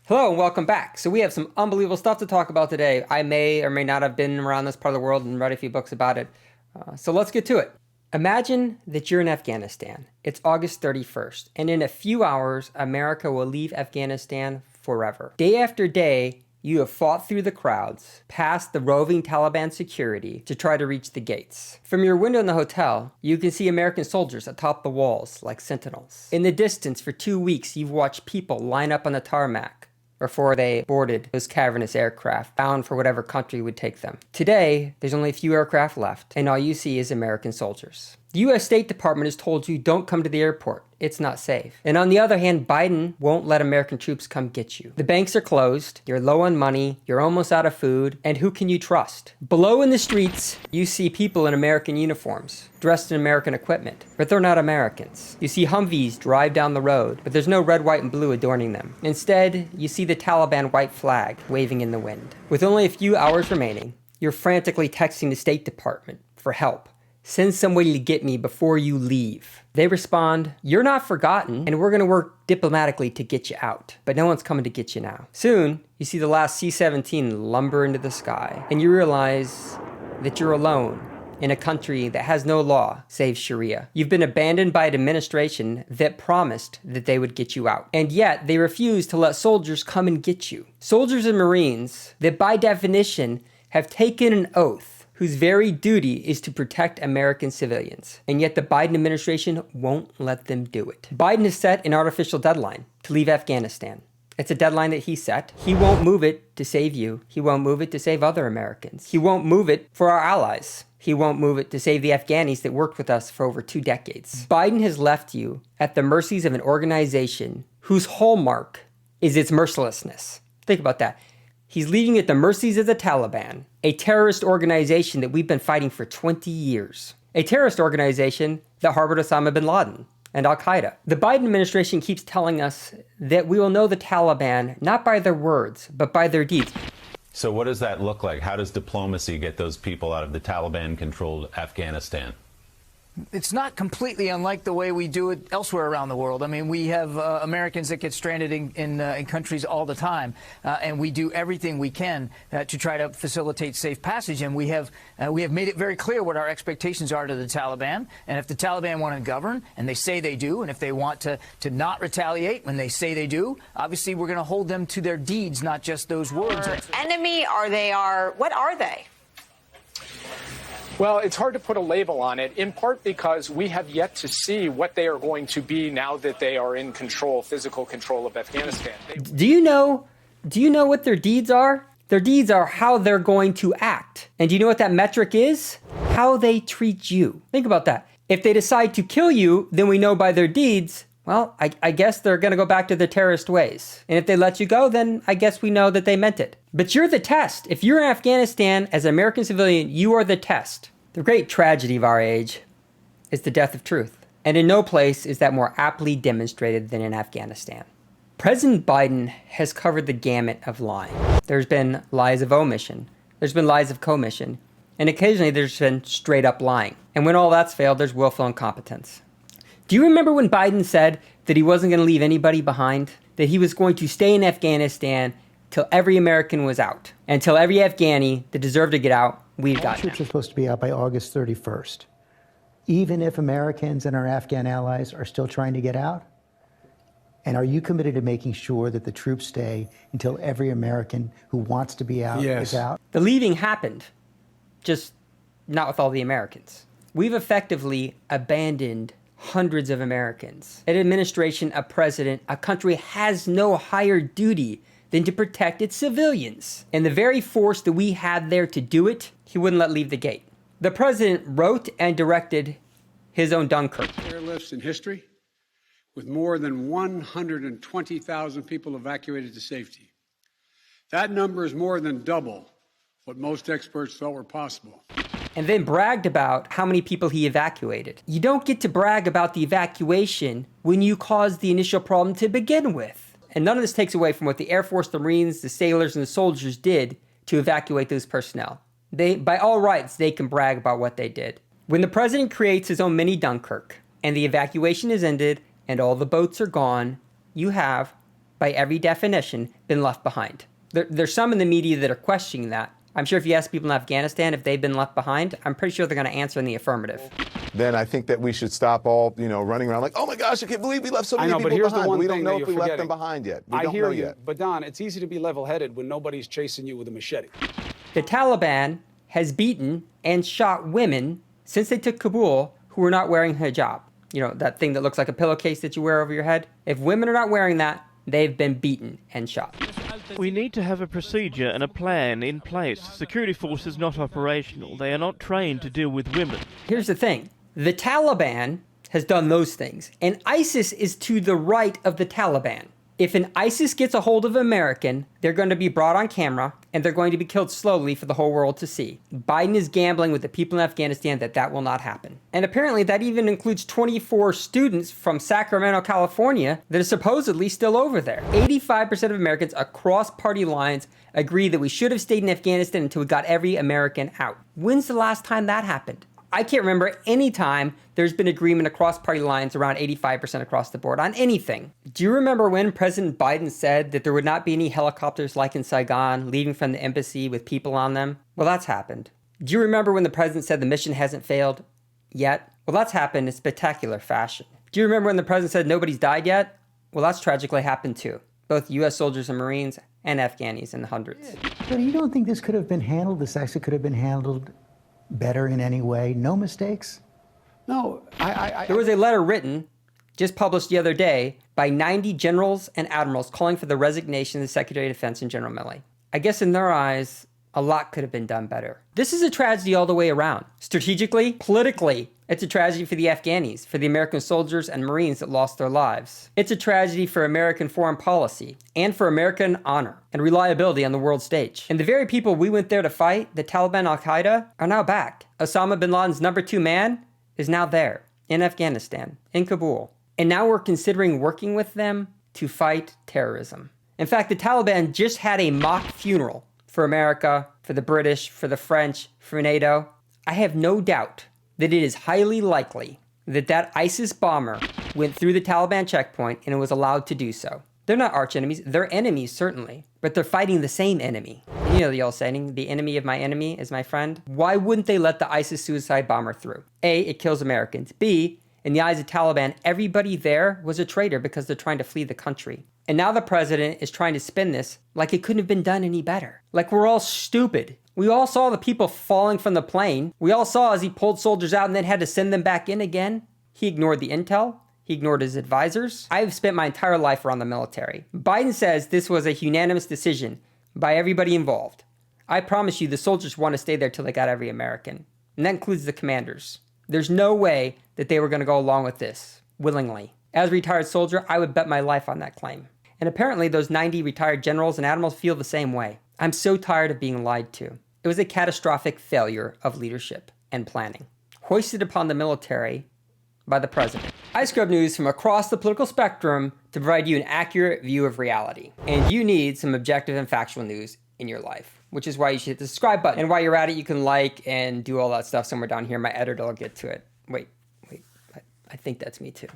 Hello and welcome back. So we have some unbelievable stuff to talk about today. I may or may not have been around this part of the world and read a few books about it. So let's get to it. Imagine that you're in Afghanistan. It's August 31st, and in a few hours, America will leave Afghanistan forever. Day after day, you have fought through the crowds, past the roving Taliban security to try to reach the gates. From your window in the hotel, you can see American soldiers atop the walls like sentinels. In the distance, for 2 weeks, you've watched people line up on the tarmac before they boarded those cavernous aircraft bound for whatever country would take them. Today, there's only a few aircraft left, and all you see is American soldiers. The U.S. State Department has told you don't come to the airport. It's not safe. And on the other hand, Biden won't let American troops come get you. The banks are closed, you're low on money, you're almost out of food, and who can you trust? Below in the streets, you see people in American uniforms, dressed in American equipment, but they're not Americans. You see Humvees drive down the road, but there's no red, white, and blue adorning them. Instead, you see the Taliban white flag waving in the wind. With only a few hours remaining, you're frantically texting the State Department for help. Send somebody to get me before you leave. They respond, you're not forgotten, and we're gonna work diplomatically to get you out. But no one's coming to get you now. Soon, you see the last C-17 lumber into the sky, and you realize that you're alone in a country that has no law save Sharia. You've been abandoned by an administration that promised that they would get you out. And yet, they refuse to let soldiers come and get you. Soldiers and Marines that by definition have taken an oath whose very duty is to protect American civilians. And yet the Biden administration won't let them do it. Biden has set an artificial deadline to leave Afghanistan. It's a deadline that he set. He won't move it to save you. He won't move it to save other Americans. He won't move it for our allies. He won't move it to save the Afghanis that worked with us for over 2 decades. Biden has left you at the mercies of an organization whose hallmark is its mercilessness. Think about that. He's leaving at the mercies of the Taliban, a terrorist organization that we've been fighting for 20 years. A terrorist organization that harbored Osama bin Laden and Al-Qaeda. The Biden administration keeps telling us that we will know the Taliban not by their words, but by their deeds. So what does that look like? How does diplomacy get those people out of the Taliban-controlled Afghanistan? It's not completely unlike the way we do it elsewhere around the world. I mean, we have Americans that get stranded in countries all the time, and we do everything we can to try to facilitate safe passage. And we have made it very clear what our expectations are to the Taliban. And if the Taliban want to govern, and they say they do, and if they want to not retaliate when they say they do, obviously we're going to hold them to their deeds, not just those words. Enemy? What are they? Well, it's hard to put a label on it, in part because we have yet to see what they are going to be now that they are in control, physical control of Afghanistan. Do you know what their deeds are? Their deeds are how they're going to act. And do you know what that metric is? How they treat you. Think about that. If they decide to kill you, then we know by their deeds, well, I guess they're going to go back to their terrorist ways. And if they let you go, then I guess we know that they meant it. But you're the test. If you're in Afghanistan as an American civilian, you are the test. The great tragedy of our age is the death of truth. And in no place is that more aptly demonstrated than in Afghanistan. President Biden has covered the gamut of lying. There's been lies of omission. There's been lies of commission. And occasionally there's been straight up lying. And when all that's failed, there's willful incompetence. Do you remember when Biden said that he wasn't going to leave anybody behind? That he was going to stay in Afghanistan till every American was out. And till every Afghani that deserved to get out, we've got troops are supposed to be out by August 31st. Even if Americans and our Afghan allies are still trying to get out? And are you committed to making sure that the troops stay until every American who wants to be out is out? The leaving happened, just not with all the Americans. We've effectively abandoned hundreds of Americans. An administration, a president, a country has no higher duty than to protect its civilians. And the very force that we had there to do it, he wouldn't let leave the gate. The president wrote and directed his own Dunkirk. Airlifts in history, with more than 120,000 people evacuated to safety. That number is more than double what most experts thought were possible. And then bragged about how many people he evacuated. You don't get to brag about the evacuation when you caused the initial problem to begin with. And none of this takes away from what the Air Force, the Marines, the sailors, and the soldiers did to evacuate those personnel. By all rights, they can brag about what they did. When the president creates his own mini Dunkirk, and the evacuation is ended, and all the boats are gone, you have by every definition, been left behind. There's some in the media that are questioning that. I'm sure if you ask people in Afghanistan if they've been left behind, I'm pretty sure they're going to answer in the affirmative. Then I think that we should stop all, running around like, oh my gosh, I can't believe we left so many people behind. We don't know if we left them behind yet. We don't know yet. But Don, it's easy to be level-headed when nobody's chasing you with a machete. The Taliban has beaten and shot women since they took Kabul who were not wearing hijab. You know, that thing that looks like a pillowcase that you wear over your head. If women are not wearing that, they've been beaten and shot. We need to have a procedure and a plan in place. Security force is not operational. They are not trained to deal with women. Here's the thing. The Taliban has done those things, and ISIS is to the right of the Taliban. If an ISIS gets a hold of an American, they're going to be brought on camera, and they're going to be killed slowly for the whole world to see. Biden is gambling with the people in Afghanistan that will not happen. And apparently that even includes 24 students from Sacramento, California, that are supposedly still over there. 85% of Americans across party lines agree that we should have stayed in Afghanistan until we got every American out. When's the last time that happened? I can't remember any time there's been agreement across party lines around 85% across the board on anything. Do you remember when President Biden said that there would not be any helicopters like in Saigon leaving from the embassy with people on them? Well, that's happened. Do you remember when the president said the mission hasn't failed yet? Well, that's happened in spectacular fashion. Do you remember when the president said nobody's died yet? Well, that's tragically happened too. Both U.S. soldiers and Marines and Afghanis in the hundreds. But you don't think this could have been handled, this actually could have been handled better in any way? No mistakes? No, There was a letter written, just published the other day, by 90 generals and admirals calling for the resignation of the Secretary of Defense and General Milley. I guess in their eyes, a lot could have been done better. This is a tragedy all the way around. Strategically, politically, it's a tragedy for the Afghanis, for the American soldiers and Marines that lost their lives. It's a tragedy for American foreign policy and for American honor and reliability on the world stage. And the very people we went there to fight, the Taliban Al-Qaeda, are now back. Osama bin Laden's number 2 man is now there in Afghanistan, in Kabul. And now we're considering working with them to fight terrorism. In fact, the Taliban just had a mock funeral for America, for the British, for the French, for NATO. I have no doubt that it is highly likely that that ISIS bomber went through the Taliban checkpoint and was allowed to do so. They're not arch enemies, they're enemies certainly, but they're fighting the same enemy. And you know the old saying, the enemy of my enemy is my friend. Why wouldn't they let the ISIS suicide bomber through? A, it kills Americans. B, in the eyes of Taliban, everybody there was a traitor because they're trying to flee the country. And now the president is trying to spin this like it couldn't have been done any better. Like we're all stupid. We all saw the people falling from the plane. We all saw as he pulled soldiers out and then had to send them back in again. He ignored the intel. He ignored his advisors. I've spent my entire life around the military. Biden says this was a unanimous decision by everybody involved. I promise you the soldiers want to stay there till they got every American. And that includes the commanders. There's no way that they were going to go along with this willingly. As a retired soldier, I would bet my life on that claim. And apparently those 90 retired generals and admirals feel the same way. I'm so tired of being lied to. It was a catastrophic failure of leadership and planning, hoisted upon the military by the president. I scrub news from across the political spectrum to provide you an accurate view of reality. And you need some objective and factual news in your life, which is why you should hit the subscribe button. And while you're at it, you can like and do all that stuff somewhere down here. My editor will get to it. Wait, I think that's me too.